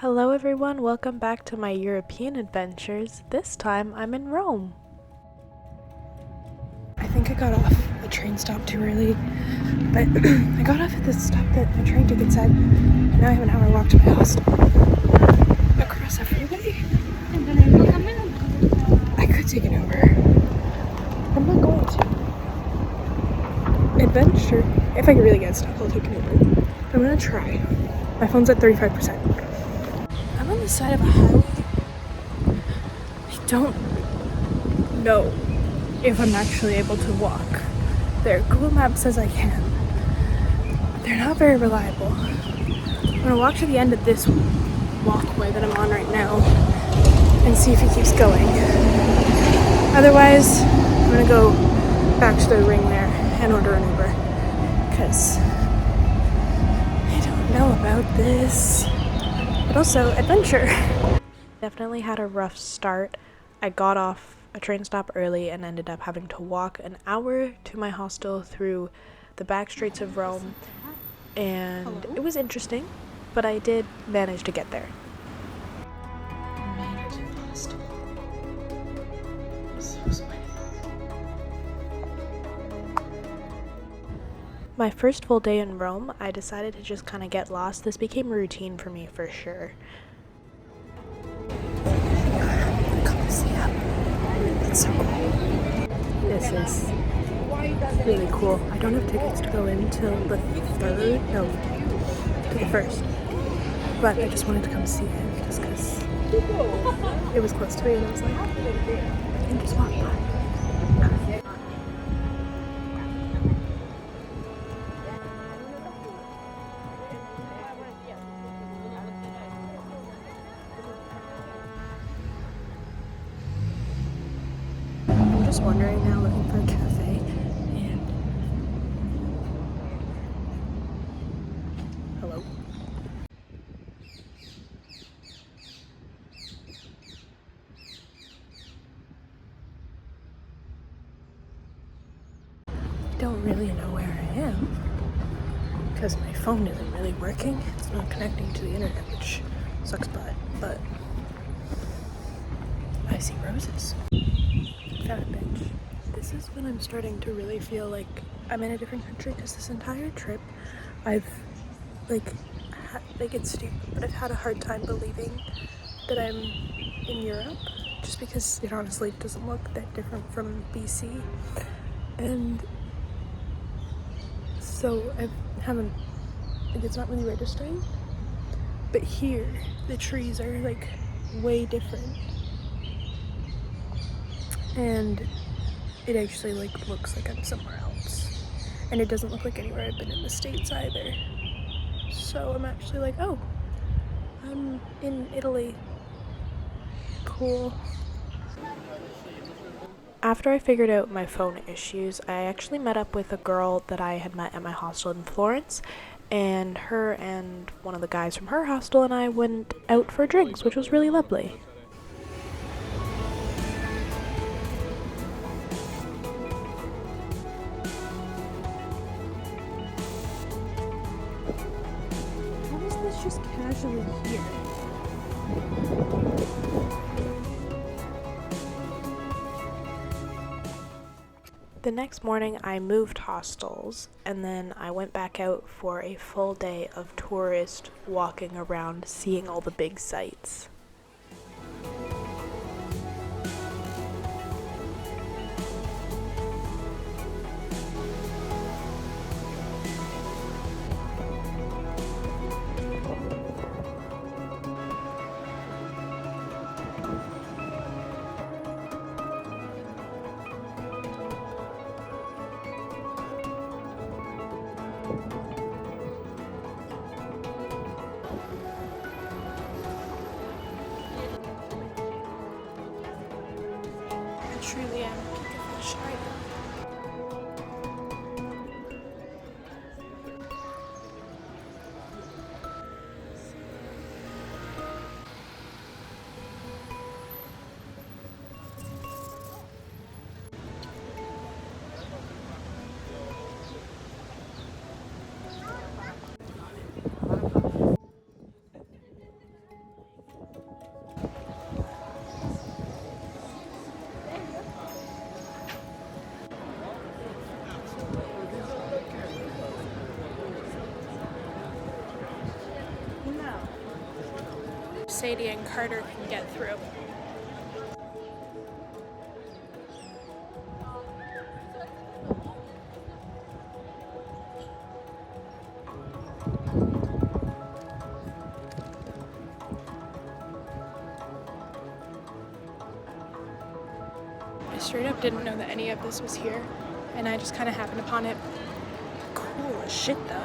Hello everyone, welcome back to my European adventures. This time I'm in Rome. I think I got off a train stop too early, but I got off at the stop that my train ticket said. Now I have an hour walk to my hostel. Across a freeway? I could take an Uber. I'm not going to. Adventure. If I really get stuck, I'll take an Uber. I'm gonna try. My phone's at 35%. I'm on the side of a highway. I don't know if I'm actually able to walk there. Google Maps says I can. They're not very reliable. I'm gonna walk to the end of this walkway that I'm on right now and see if he keeps going. Otherwise, I'm gonna go back to the ring there and order an Uber because I don't know about this. But also, adventure. Definitely had a rough start. I got off a train stop early and ended up having to walk an hour to my hostel through the back streets of Rome, and it was interesting, but I did manage to get there. Made it to the hostel. So sweaty. My first full day in Rome, I decided to just kind of get lost. This became a routine for me for sure. It's so cool. This is really cool. I don't have tickets to go in till the 3rd, no, to the 1st. But I just wanted to come see it just because it was close to me and I was like, I can just walk by. I'm just wandering now looking for a cafe and hello. I don't really know where I am because my phone isn't really working. It's not connecting to the internet, which sucks butt, but I see roses. Found a bench. This is when I'm starting to really feel like I'm in a different country because this entire trip I've it's stupid, but I've had a hard time believing that I'm in Europe just because it honestly doesn't look that different from BC, and so it's not really registering, but here the trees are like way different and it actually like looks like I'm somewhere else, and it doesn't look like anywhere I've been in the States either. So I'm actually like, oh, I'm in Italy. Cool. After I figured out my phone issues, I actually met up with a girl that I had met at my hostel in Florence, and her and one of the guys from her hostel and I went out for drinks, which was really lovely. How is this just casually here? The next morning I moved hostels and then I went back out for a full day of tourist walking around, seeing all the big sights. I truly am a kick of fish right now. Sadie and Carter can get through. I straight up didn't know that any of this was here, and I just kind of happened upon it. Cool as shit though.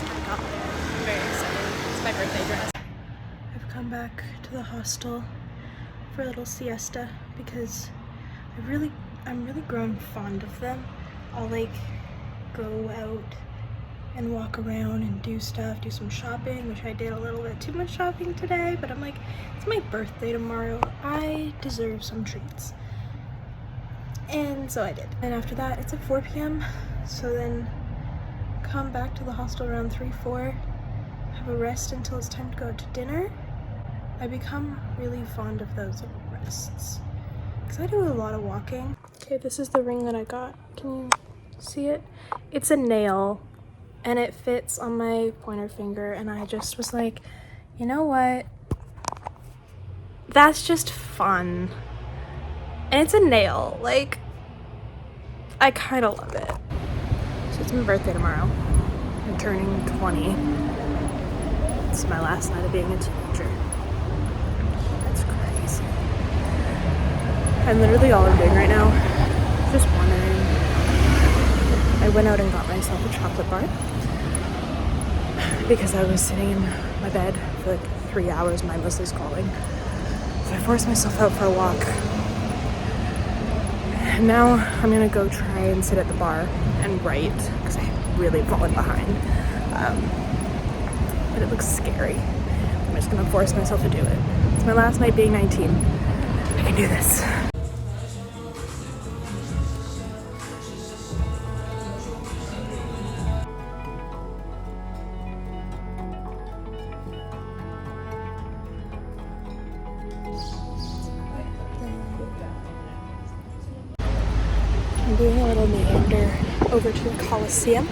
I got there. I'm very excited. It's my birthday dress. I've come back to the hostel for a little siesta because I'm really grown fond of them. I'll like go out and walk around and do stuff, do some shopping, which I did a little bit too much shopping today, but I'm like, it's my birthday tomorrow. I deserve some treats. And so I did. And after that, it's at 4 p.m. So then come back to the hostel around 3-4, have a rest until it's time to go to dinner. I become really fond of those little rests because I do a lot of walking. Okay, this is the ring that I got. Can you see it? It's a nail and it fits on my pointer finger, and I just was like, you know what? That's just fun. And it's a nail. Like, I kind of love it. So it's my birthday tomorrow. I'm turning 20. It's my last night of being a teenager. That's crazy. And literally all I'm doing right now, just wondering. I went out and got myself a chocolate bar because I was sitting in my bed for like 3 hours mindlessly scrolling. So I forced myself out for a walk. And now I'm gonna go try and sit at the bar and write because I've really fallen behind. But it looks scary. I'm just gonna force myself to do it. It's my last night being 19. I can do this. I'm doing a little meander over to the Coliseum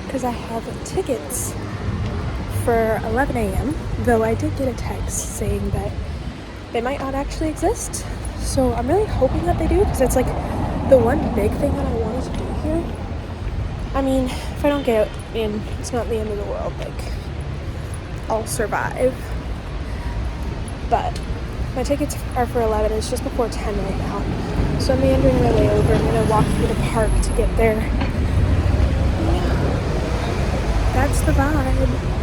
because I have tickets for 11 a.m. though I did get a text saying that they might not actually exist. So I'm really hoping that they do because it's like the one big thing that I wanted to do here. I mean, if I don't get in, it's not the end of the world. Like, I'll survive. But my tickets are for 11. It's just before 10 right now. So I'm meandering my way over. I'm gonna walk through the park to get there. That's the vibe.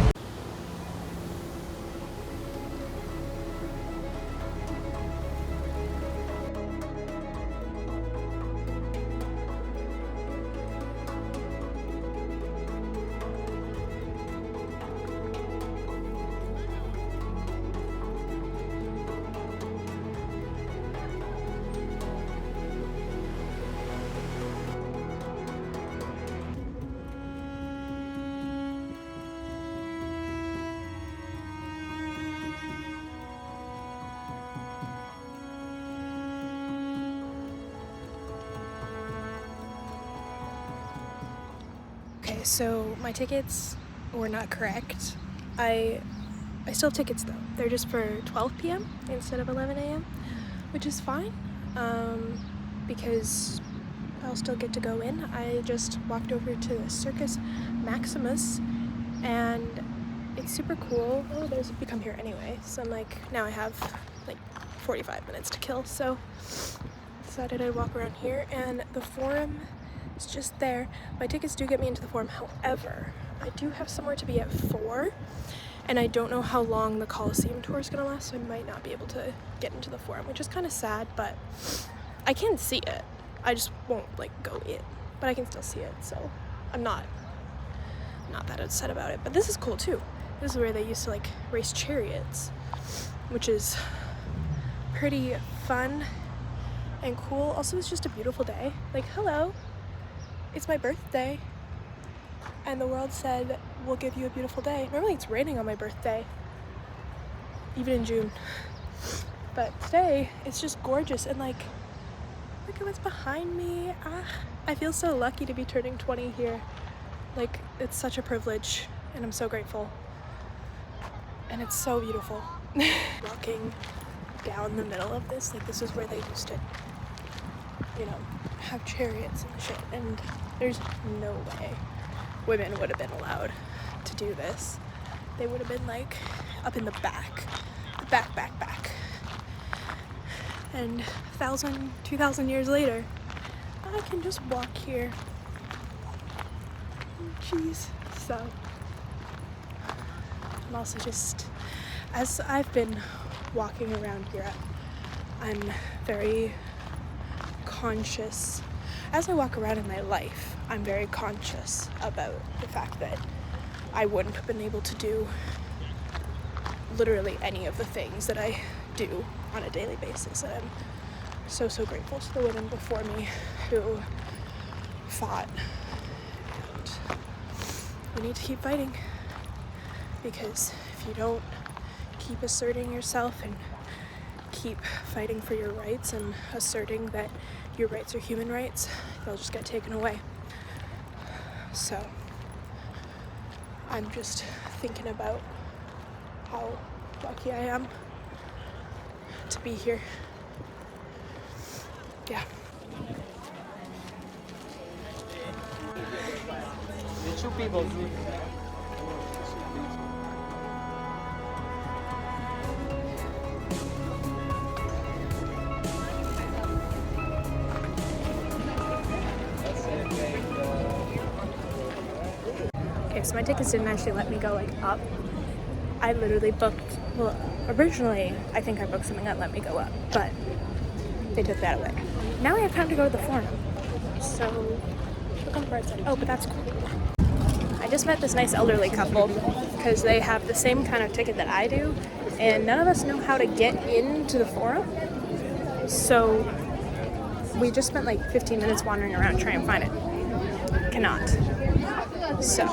Okay, so my tickets were not correct. I still have tickets though. They're just for 12 p.m. instead of 11 a.m., which is fine because I'll still get to go in. I just walked over to the Circus Maximus and it's super cool. Oh, there's you come here anyway. So I'm like, now I have like 45 minutes to kill. So decided I'd walk around here, and the Forum is just there. My tickets do get me into the Forum. However, I do have somewhere to be at 4, and I don't know how long the Coliseum tour is gonna last, so I might not be able to get into the Forum, which is kind of sad, but I can see it. I just won't like go in, but I can still see it, so I'm not that upset about it. But this is cool too. This is where they used to like race chariots, which is pretty fun and cool. Also, it's just a beautiful day. Like, hello, it's my birthday, and the world said we'll give you a beautiful day. Normally it's raining on my birthday, even in June. But today, it's just gorgeous, and like, look at what's behind me. I feel so lucky to be turning 20 here. Like, it's such a privilege, and I'm so grateful. And it's so beautiful. Walking down the middle of this, like, this is where they used to, you know, have chariots and shit, and there's no way women would have been allowed to do this. They would have been, like, up in the back. And 1,000, 2,000 years later, I can just walk here. Jeez. So, I'm also just, as I've been walking around Europe, I'm very conscious. As I walk around in my life, I'm very conscious about the fact that I wouldn't have been able to do literally any of the things that I do on a daily basis. And I'm so grateful to the women before me who fought. And we need to keep fighting, because if you don't keep asserting yourself and keep fighting for your rights and asserting that your rights are human rights, they'll just get taken away. So I'm just thinking about how lucky I am to be here. Yeah. The two people. Okay, so my tickets didn't actually let me go like up. I literally booked, well, originally I think I booked something that let me go up, but they took that away. Now I have time to go to the forum. So, look on the bright side. Oh, but that's cool. I just met this nice elderly couple because they have the same kind of ticket that I do, and none of us know how to get into the forum. So, we just spent like 15 minutes wandering around trying to find it. Cannot. So.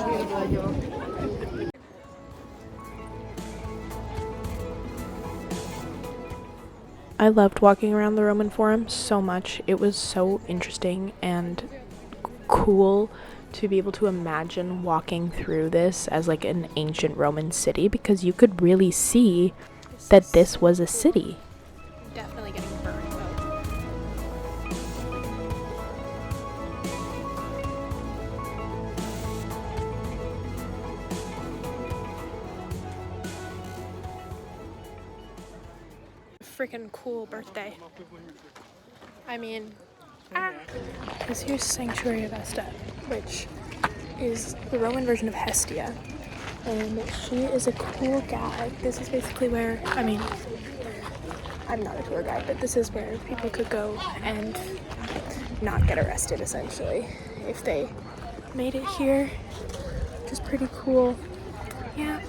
I loved walking around the Roman Forum so much. It was so interesting and cool to be able to imagine walking through this as like an ancient Roman city, because you could really see that this was a city. Definitely getting burned though. Freaking cool birthday. I mean, because here's Sanctuary of Vesta, which is the Roman version of Hestia, and she is a cool guide. This is basically where, I mean, I'm not a tour guide, but this is where people could go and not get arrested, essentially, if they made it here, which is pretty cool. Yeah.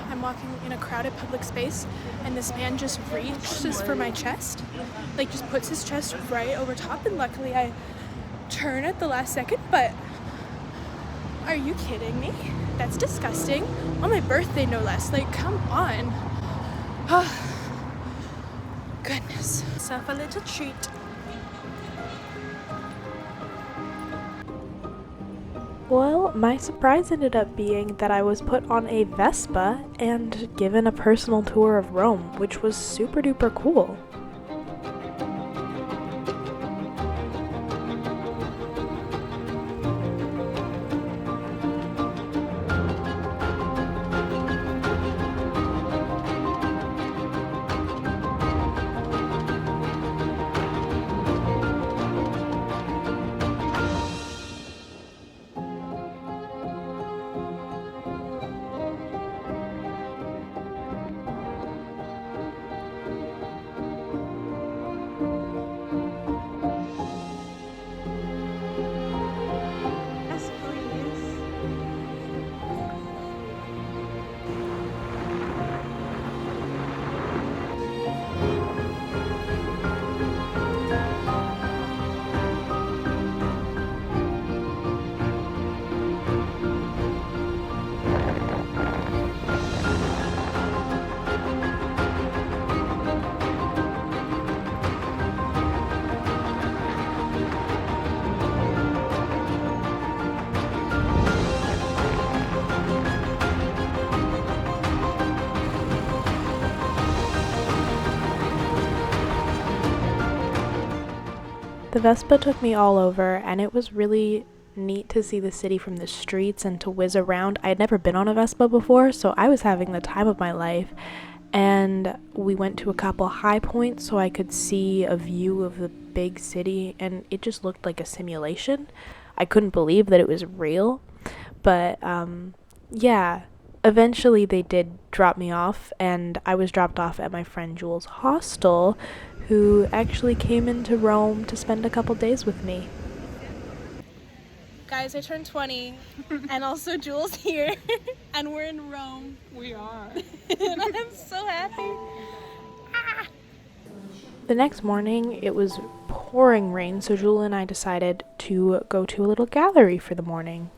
I'm walking in a crowded public space, and this man just reaches for my chest, like just puts his chest right over top, and luckily I turn at the last second, but are you kidding me? That's disgusting. On my birthday, no less. Like, come on. Oh, goodness. Self a little treat. Well, my surprise ended up being that I was put on a Vespa and given a personal tour of Rome, which was super duper cool. The Vespa took me all over, and it was really neat to see the city from the streets and to whiz around. I had never been on a Vespa before, so I was having the time of my life. And we went to a couple high points so I could see a view of the big city, and it just looked like a simulation. I couldn't believe that it was real, but yeah, eventually they did drop me off, and I was dropped off at my friend Jules' hostel, who actually came into Rome to spend a couple days with me. Guys, I turned 20, and also Jules here, and we're in Rome. We are. And I'm so happy. The next morning, it was pouring rain, so Jewel and I decided to go to a little gallery for the morning.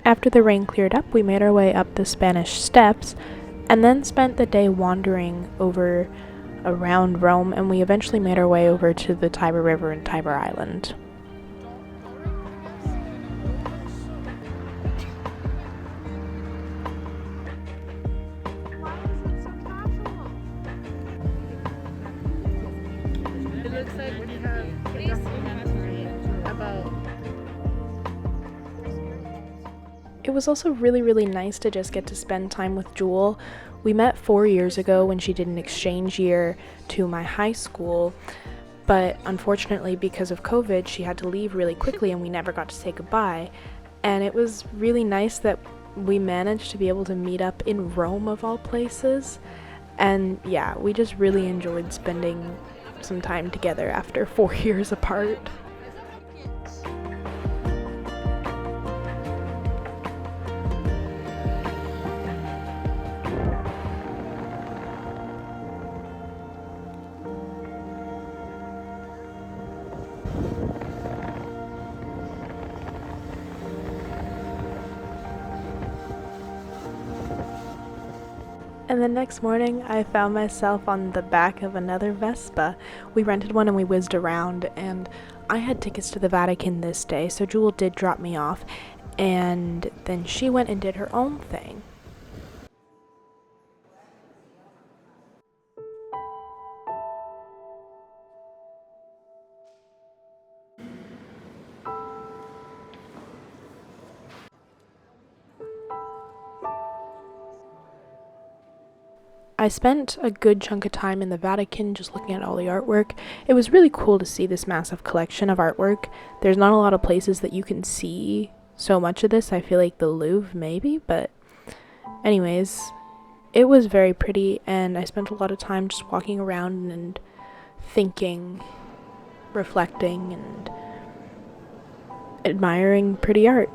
After the rain cleared up, we made our way up the Spanish Steps and then spent the day wandering over around Rome, and we eventually made our way over to the Tiber River and Tiber Island. It looks like we have about. It was also really nice to just get to spend time with Jewel. We met 4 years ago when she did an exchange year to my high school, but unfortunately because of COVID she had to leave really quickly and we never got to say goodbye. And it was really nice that we managed to be able to meet up in Rome of all places. And yeah, we just really enjoyed spending some time together after 4 years apart. And the next morning, I found myself on the back of another Vespa. We rented one and we whizzed around, and I had tickets to the Vatican this day, so Jewel did drop me off, and then she went and did her own thing. I spent a good chunk of time in the Vatican just looking at all the artwork. It was really cool to see this massive collection of artwork. There's not a lot of places that you can see so much of this. I feel like the Louvre maybe, but anyways, it was very pretty, and I spent a lot of time just walking around and thinking, reflecting, and admiring pretty art.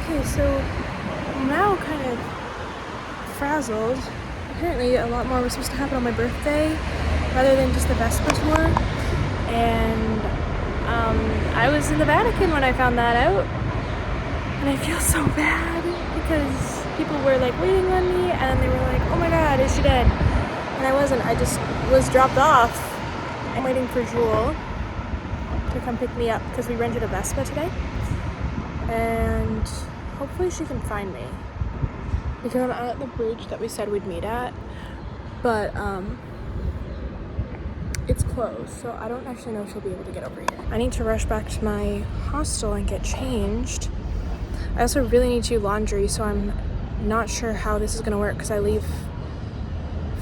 Okay, so I'm now kind of frazzled. Apparently a lot more was supposed to happen on my birthday rather than just the Vespa tour. And I was in the Vatican when I found that out. And I feel so bad because people were like waiting on me and they were like, oh my god, is she dead? And I wasn't. I just was dropped off. I'm waiting for Jewel to come pick me up because we rented a Vespa today. And hopefully she can find me. Because I'm at the bridge that we said we'd meet at. But it's closed, so I don't actually know if she'll be able to get over here. I need to rush back to my hostel and get changed. I also really need to do laundry, so I'm not sure how this is gonna work because I leave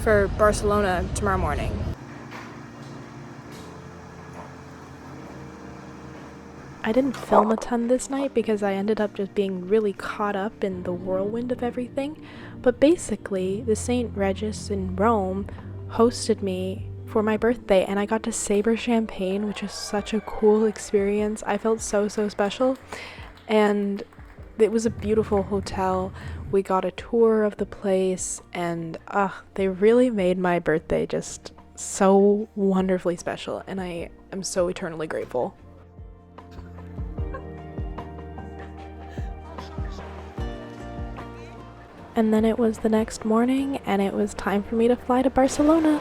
for Barcelona tomorrow morning. I didn't film a ton this night because I ended up just being really caught up in the whirlwind of everything, but basically the St. Regis in Rome hosted me for my birthday and I got to savor champagne, which is such a cool experience. I felt so special, and it was a beautiful hotel. We got a tour of the place, and they really made my birthday just so wonderfully special, and I am so eternally grateful. And then it was the next morning, and it was time for me to fly to Barcelona.